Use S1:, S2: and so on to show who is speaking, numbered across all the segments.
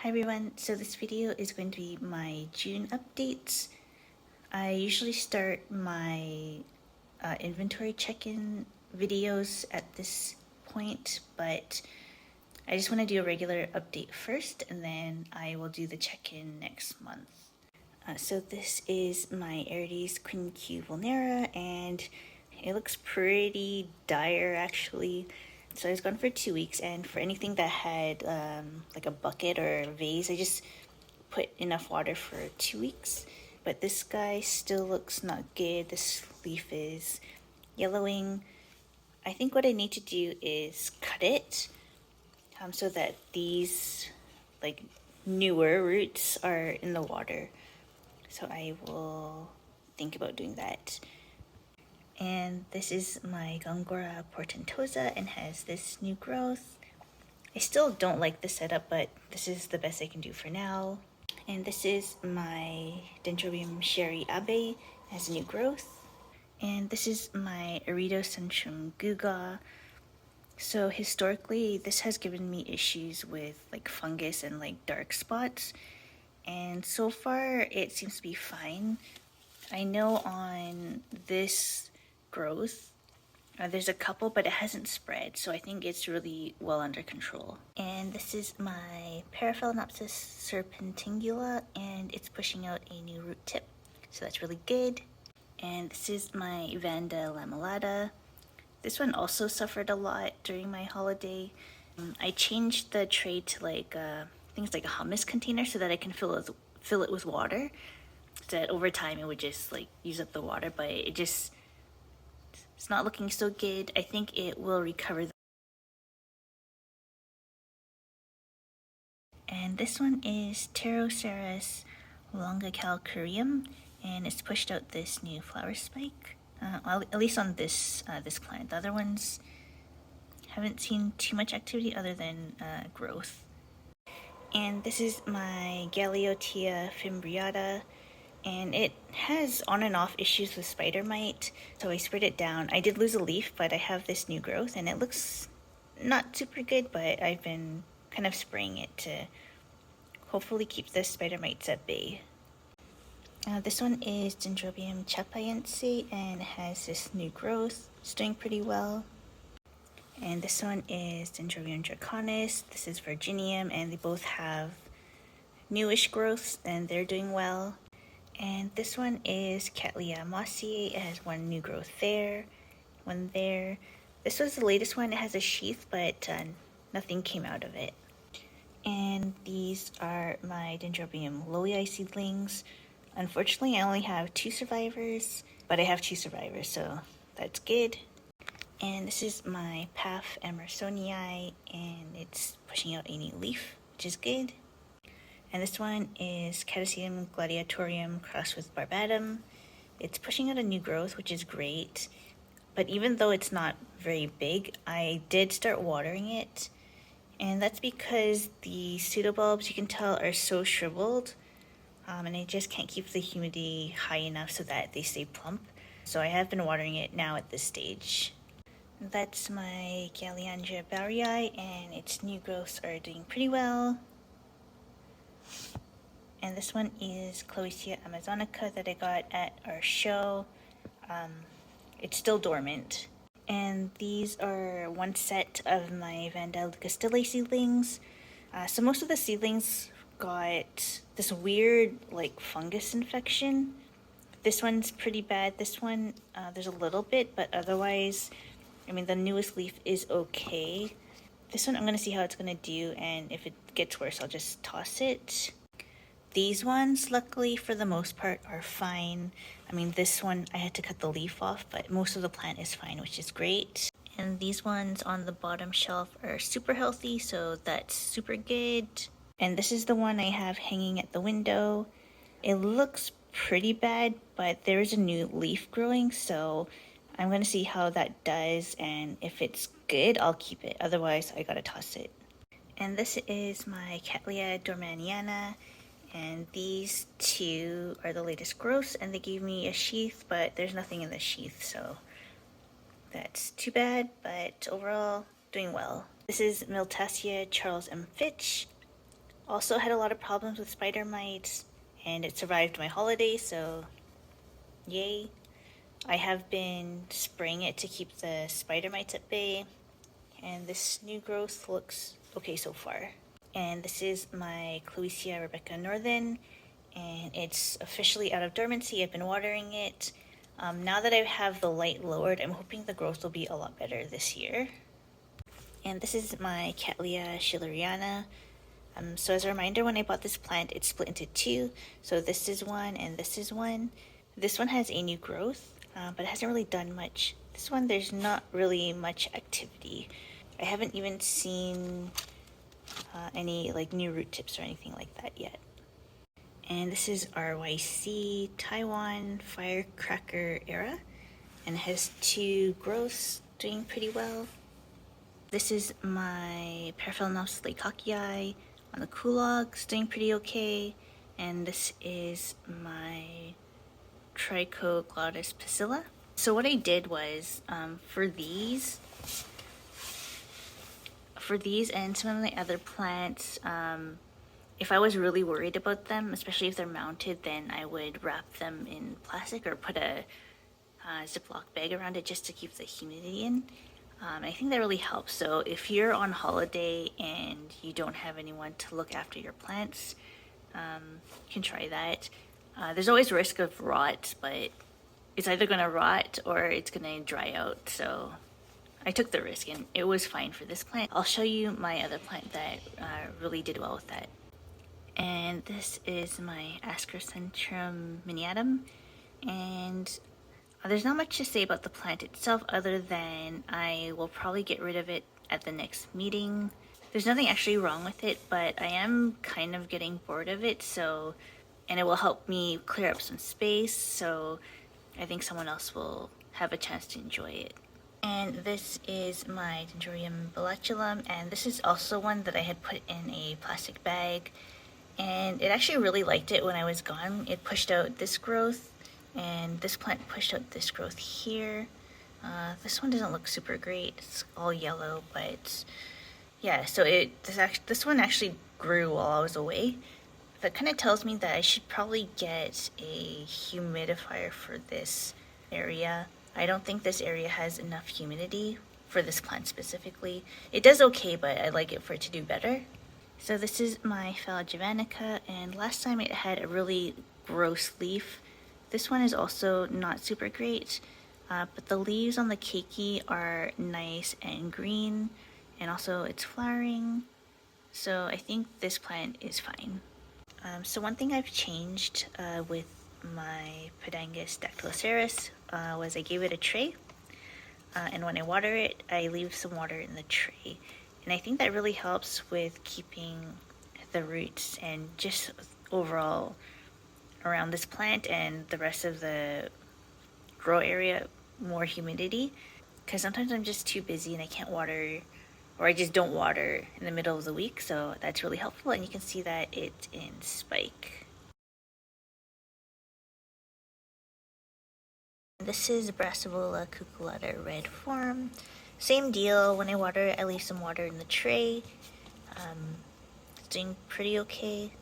S1: Hi everyone, so this video is going to be my June updates. I usually start my inventory check-in videos at this point, but I just want to do a regular update first and then I will do the check-in next month. So this is my Aerides quinquevulnera and it looks pretty dire actually. So I was gone for 2 weeks, and for anything that had like a bucket or a vase, I just put enough water for 2 weeks. But this guy still looks not good. This leaf is yellowing. I think what I need to do is cut it so that these like newer roots are in the water. So I will think about doing that. And this is my Gongora portentosa and has this new growth. I still don't like the setup, but this is the best I can do for now. And this is my Dendrobium Sherry Abe, has new growth. And this is my Aeridocentrum Gewgaw. So historically, this has given me issues with like fungus and like dark spots. And so far, it seems to be fine. I know on this growth, there's a couple, but it hasn't spread, so I think it's really well under control. And this is my Paraphal serpentingula, and it's pushing out a new root tip, so that's really good. And this is my Vanda lamellatta. This one also suffered a lot during my holiday. I changed the tray to like things like a hummus container so that I can fill it with water, so that over time it would just like use up the water, but it's not looking so good. I think it will recover. And this one is Pteroceras longicalcareum, and it's pushed out this new flower spike. At least on this plant. The other ones haven't seen too much activity other than growth. And this is my Galeottia fimbriata, and it has on and off issues with spider mite, so I sprayed it down. I did lose a leaf, but I have this new growth and it looks not super good, but I've been kind of spraying it to hopefully keep the spider mites at bay. This one is Dendrobium chapaense and it has this new growth. It's doing pretty well. And this one is Dendrobium draconis. This is virgineum, and they both have newish growths and they're doing well. And this one is Cattleya mossiae. It has one new growth there, one there. This was the latest one. It has a sheath, but nothing came out of it. And these are my Dendrobium lowii seedlings. Unfortunately, I only have 2 survivors, but I have 2 survivors, so that's good. And this is my Paph emersonii, and it's pushing out a new leaf, which is good. And this one is Ctsm gladiatorium crossed with barbatum. It's pushing out a new growth, which is great. But even though it's not very big, I did start watering it. And that's because the pseudobulbs, you can tell, are so shriveled. And I just can't keep the humidity high enough so that they stay plump. So I have been watering it now at this stage. That's my Galeandra barrii, and its new growths are doing pretty well. And this one is Cloecia amazonica that I got at our show. It's still dormant. And these are one set of my Vanda seedlings. So most of the seedlings got this weird like fungus infection. This one's pretty bad. This one, there's a little bit, but otherwise, I mean, the newest leaf is okay. This one, I'm going to see how it's going to do, and if it gets worse, I'll just toss it. These ones, luckily, for the most part, are fine. I mean, this one, I had to cut the leaf off, but most of the plant is fine, which is great. And these ones on the bottom shelf are super healthy, so that's super good. And this is the one I have hanging at the window. It looks pretty bad, but there is a new leaf growing, so I'm going to see how that does, and if it's good, I'll keep it. Otherwise, I gotta toss it. And this is my Cattleya dormaniana, and these 2 are the latest growths, and they gave me a sheath, but there's nothing in the sheath, so that's too bad, but overall, doing well. This is Miltassia Charles M. Fitch. Also had a lot of problems with spider mites, and it survived my holiday, so yay. I have been spraying it to keep the spider mites at bay, and this new growth looks okay so far. And this is my Cloecia Rebecca Northern, and it's officially out of dormancy. I've been watering it. Now that I have the light lowered, I'm hoping the growth will be a lot better this year. And this is my Cattleya schilleriana. So as a reminder, when I bought this plant, it's split into two. So this is one and this is one. This one has a new growth, but it hasn't really done much. This one, there's not really much activity. I haven't even seen any like new root tips or anything like that yet. And this is RYC Taiwan Firecracker Era, and it has two growths doing pretty well. This is my Paraphal longicalcareum on the Kulogs, doing pretty okay. And this is my Trichoglottis pusilla. So what I did was, for these and some of the other plants, if I was really worried about them, especially if they're mounted, then I would wrap them in plastic or put a Ziploc bag around it just to keep the humidity in. I think that really helps. So if you're on holiday and you don't have anyone to look after your plants, you can try that. There's always risk of rot, but it's either going to rot or it's going to dry out. So I took the risk and it was fine for this plant. I'll show you my other plant that really did well with that. And this is my Aeridocentrum miniatum, and there's not much to say about the plant itself other than I will probably get rid of it at the next meeting. There's nothing actually wrong with it, but I am kind of getting bored of it, and it will help me clear up some space, so I think someone else will have a chance to enjoy it. And this is my Dendrobium Sherry, and this is also one that I had put in a plastic bag, and it actually really liked it when I was gone. It pushed out this growth, and this plant pushed out this growth here. This one doesn't look super great. It's all yellow, but yeah, so this one actually grew while I was away. That kind of tells me that I should probably get a humidifier for this area. I don't think this area has enough humidity for this plant specifically. It does okay, but I'd like it for it to do better. So this is my Phalla javanica, and last time it had a really gross leaf. This one is also not super great, but the leaves on the keiki are nice and green, and also it's flowering. So I think this plant is fine. So one thing I've changed with my Pedangus dactyloceras was I gave it a tray, and when I water it, I leave some water in the tray. And I think that really helps with keeping the roots and just overall around this plant and the rest of the grow area more humidity, because sometimes I'm just too busy and I can't water, or I just don't water in the middle of the week, so that's really helpful. And you can see that it's in spike. This is Brassavola cucullata red form. Same deal, when I water it, I leave some water in the tray. It's doing pretty okay.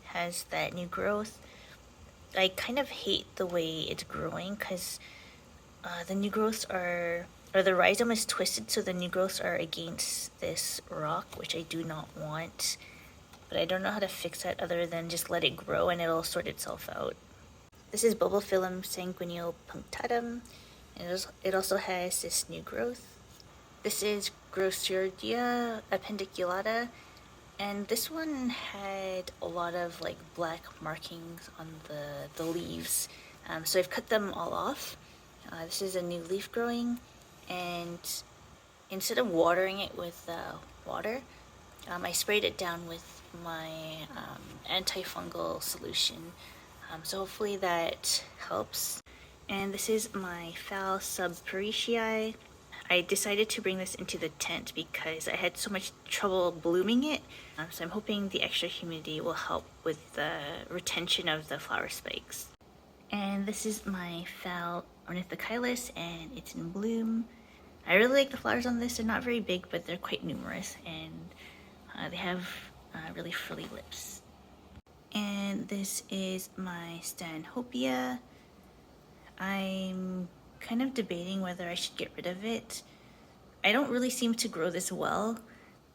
S1: Has that new growth. I kind of hate the way it's growing because the new growths or the rhizome is twisted, so the new growths are against this rock, which I do not want. But I don't know how to fix that other than just let it grow and it'll sort itself out. This is Bulbophyllum sanguineo punctatum, and it also has this new growth. This is Grossurdia appendiculata, and this one had a lot of like black markings on the leaves, so I've cut them all off. This is a new leaf growing, and instead of watering it with water, I sprayed it down with my antifungal solution, so hopefully that helps. And this is my Phal subparicii. I decided to bring this into the tent because I had so much trouble blooming it, so I'm hoping the extra humidity will help with the retention of the flower spikes. And this is my Phal ornithochilus, and it's in bloom. I really like the flowers on this. They're not very big, but they're quite numerous, and they have really frilly lips. And this is my Stanhopea. I'm kind of debating whether I should get rid of it. I don't really seem to grow this well,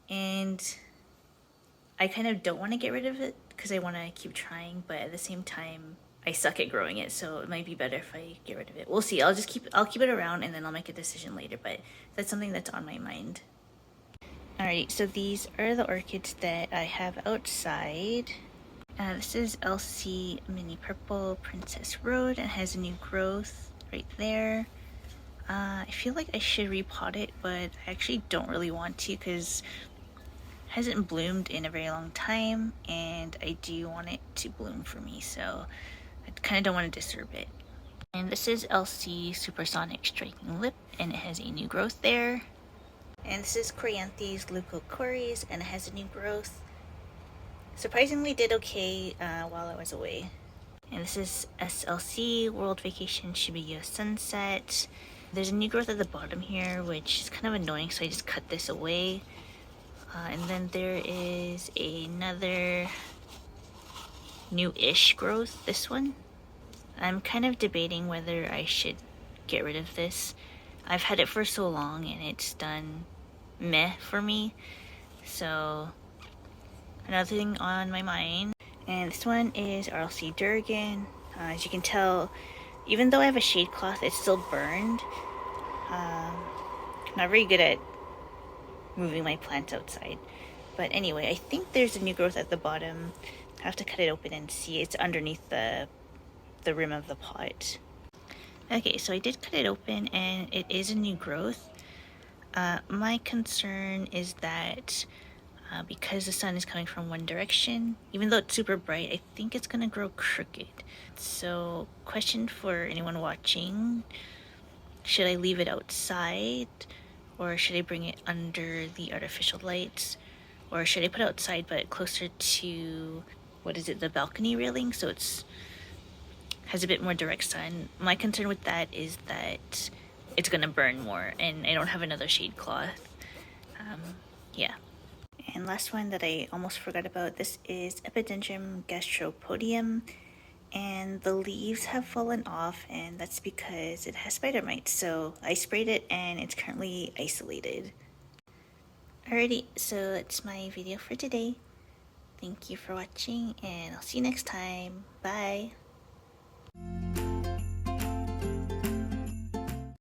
S1: and I kind of don't want to get rid of it because I want to keep trying, but at the same time, I suck at growing it, so it might be better if I get rid of it. We'll see. I'll keep it around, and then I'll make a decision later, but that's something that's on my mind. Alright, so these are the orchids that I have outside. This is LC Mini Purple Princess Road and has a new growth right there. I feel like I should repot it, but I actually don't really want to because it hasn't bloomed in a very long time, and I do want it to bloom for me, so I kind of don't want to disturb it. And this is LC Supersonic Striking Lip, and it has a new growth there. And this is Coryanthes leucocories, and it has a new growth. Surprisingly did okay while I was away. And this is SLC World Vacation Shibuya Sunset. There's a new growth at the bottom here, which is kind of annoying, so I just cut this away. And then there is another new-ish growth, this one. I'm kind of debating whether I should get rid of this. I've had it for so long and it's done meh for me. So another thing on my mind. And this one is RLC Durgan. As you can tell, even though I have a shade cloth, it's still burned. Not very good at moving my plants outside. But anyway, I think there's a new growth at the bottom. I have to cut it open and see. It's underneath the rim of the pot. Okay, so I did cut it open and it is a new growth. My concern is that because the sun is coming from one direction, even though it's super bright, I think it's gonna grow crooked. So, question for anyone watching, should I leave it outside or should I bring it under the artificial lights? Or should I put it outside but closer to, the balcony railing, so it's has a bit more direct sun? My concern with that is that it's gonna burn more and I don't have another shade cloth. Yeah. And last one that I almost forgot about, this is Epidendrum gastropodium, and the leaves have fallen off, and that's because it has spider mites, so I sprayed it and it's currently isolated. Alrighty, so that's my video for today. Thank you for watching, and I'll see you next time. Bye!